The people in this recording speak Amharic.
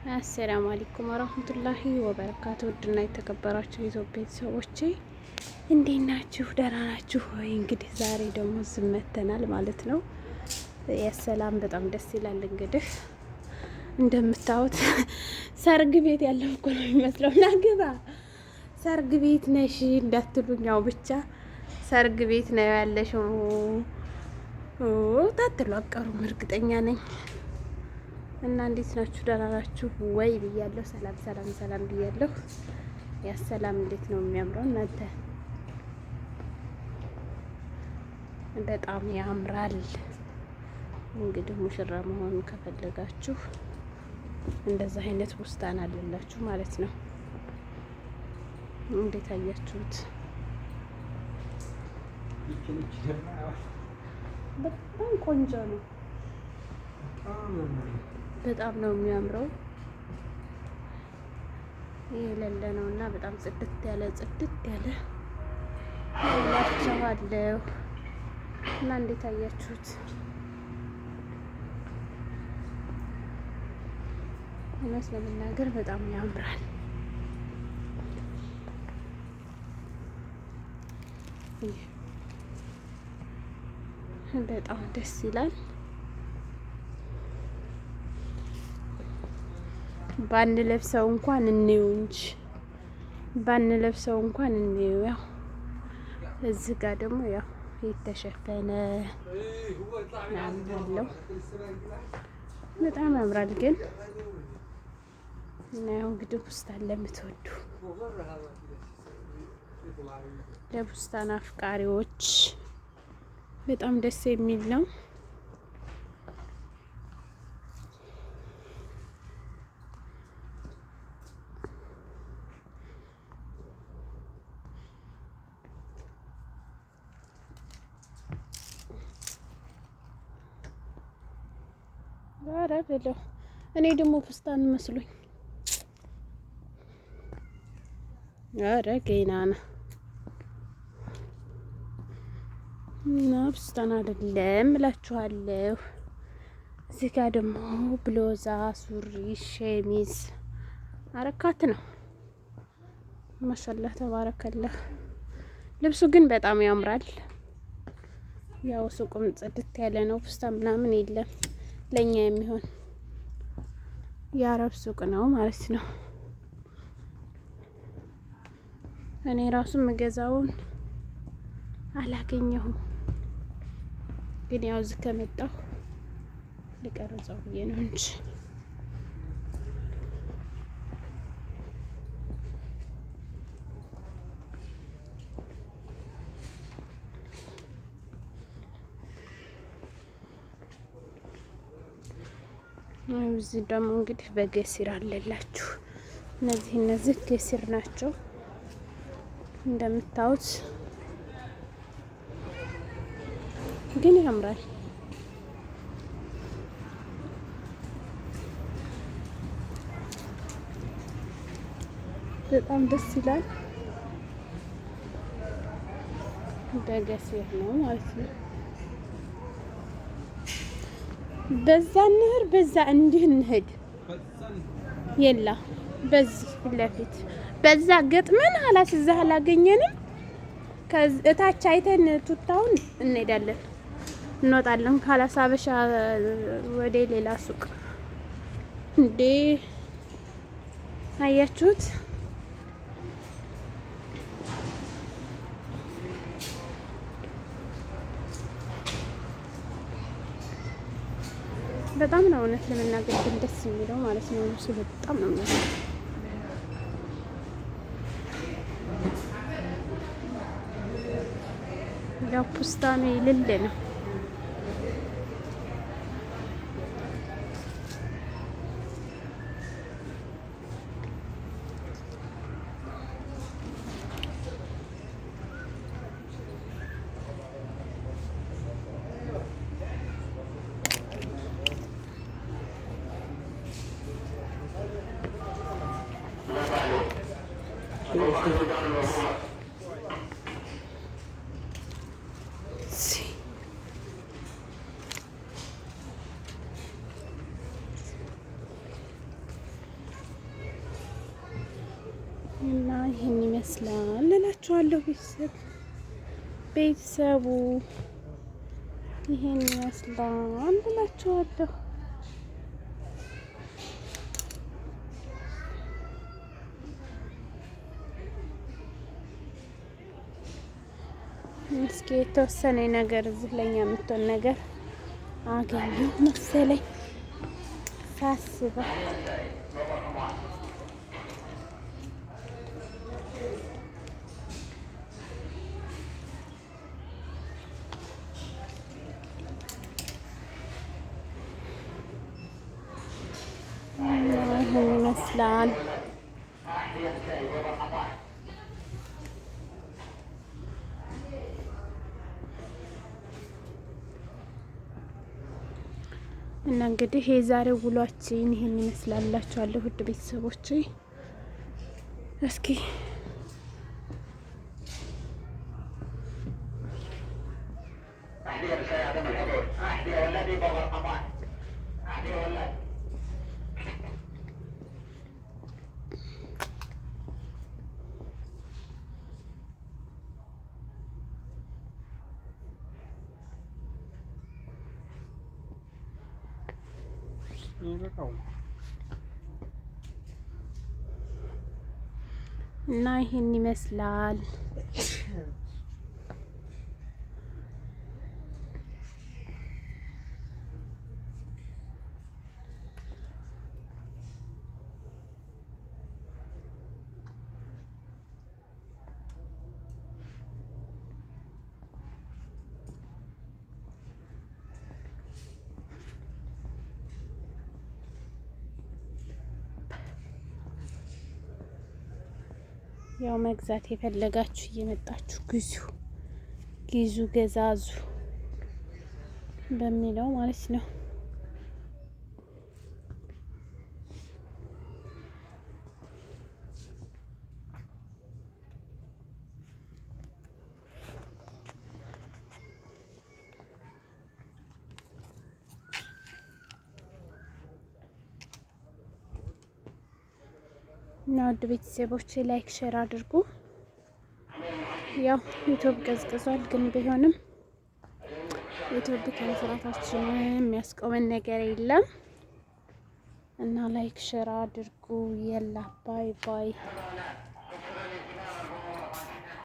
አሰላሙ አለይኩም ወራህመቱላሂ ወበረካቱ። ውድና የተከበራችሁ የኢትዮጵያ ቤተሰቦቼ እንዴት ናችሁ? ደህና ናችሁ ወይ? እንግዲህ ዛሬ ደግሞ ዝመተናል ማለት ነው። የሰላም በጣም ደስ ይላል። እንግዲህ እንደምታዩት ሰርግ ቤት ያለው እኮ ነው የሚመስለው። ናግባ ሰርግ ቤት ነሽ እንዳትሉኝ፣ ያው ብቻ ሰርግ ቤት ነው ያለሽው ታትሉ አቀሩም እርግጠኛ ነኝ። እና እንዴት ናችሁ? ደህና ናችሁ ወይ ብያለሁ። ሰላም ብያለሁ። ያሰላም እንዴት ነው የሚያምረው እናንተ? በጣም ያምራል። እንግዲህ ሙሽራ መሆኑን ከፈለጋችሁ እንደዛ አይነት ቡስታን አለላችሁ ማለት ነው። እንዴት አያችሁት? በጣም ቆንጆ ነው። በጣም ነው የሚያምረው። የሌለ ነው እና በጣም ጽድት ያለ እላችኋለሁ። እና እንዴት አያችሁት? እውነት ለመናገር በጣም ያምራል። በጣም ደስ ይላል። ባንለብሰው እንኳን እንየው እንጂ ባንለብሰው እንኳን እንየው። ያው እዚህ ጋር ደግሞ ያው የተሸፈነ ያምራለው። በጣም ያምራል። ግን እና ያው እንግዲህ ቡስታን ለምትወዱ ለቡስታን አፍቃሪዎች በጣም ደስ የሚል ነው። ኧረ በለው እኔ ደግሞ ፉስታን መስሎኝ። ኧረ ገና ነው እና ፉስታን አይደለም እላችኋለሁ። እዚህ ጋር ደግሞ ብሎዛ፣ ሱሪ፣ ሸሚዝ አረካት ነው። ማሻአላህ ተባረከላህ። ልብሱ ግን በጣም ያምራል። ያው ሱቁም ጽድት ያለ ነው። ፉስታን ምናምን የለም። ለኛ የሚሆን የአረብ ሱቅ ነው ማለት ነው። እኔ ራሱ የምገዛውን አላገኘሁም፣ ግን ያው እዚህ ከመጣሁ ልቀርጸው ብዬ ነው እንጂ እዚህ ደግሞ እንግዲህ በገሲር አለላችሁ። እነዚህ ገሲር ናቸው እንደምታዩት፣ ግን ያምራል። በጣም ደስ ይላል። በገሲር ነው ማለት ነው። በዛ እንሂድ፣ በዛ እንዲህ እንሂድ። የላ በዚህ ፊት ለፊት በዛ ገጥመን ሀላስ እዛ አላገኘንም። ከእታች አይተን ቱታውን እንሄዳለን፣ እንወጣለን። ካላስ አበሻ ወደ ሌላ ሱቅ እንዴ! አያችሁት? በጣም ነው እውነት ለመናገር ግን ደስ የሚለው ማለት ነው። እሱ በጣም ነው የሚያምረው። ያው ፉስታኑ ይልል ነው። ይመስላል እላችኋለሁ። ቤተሰቡ ይሄን ይመስላል እላችኋለሁ። እስኪ የተወሰነ ነገር እዚህ ለኛ የምትሆን ነገር አገኘሁ መሰለኝ ሳስበው። ይህን ይመስላል። እና እንግዲህ የዛሬው ውሏችን ይሄን ይመስላላችኋለሁ ውድ ቤተሰቦቼ። እስኪ እና ይሄን ይመስላል። ያው መግዛት የፈለጋችሁ እየመጣችሁ ግዙ ገዛዙ በሚለው ማለት ነው። እና ውድ ቤተሰቦቼ ላይክ ሼር አድርጉ። ያው ዩቲዩብ ቀዝቅዟል፣ ግን ቢሆንም ዩቲዩብ ከመስራታችን የሚያስቆመን ነገር የለም እና ላይክ ሼር አድርጉ። የላ ባይ ባይ።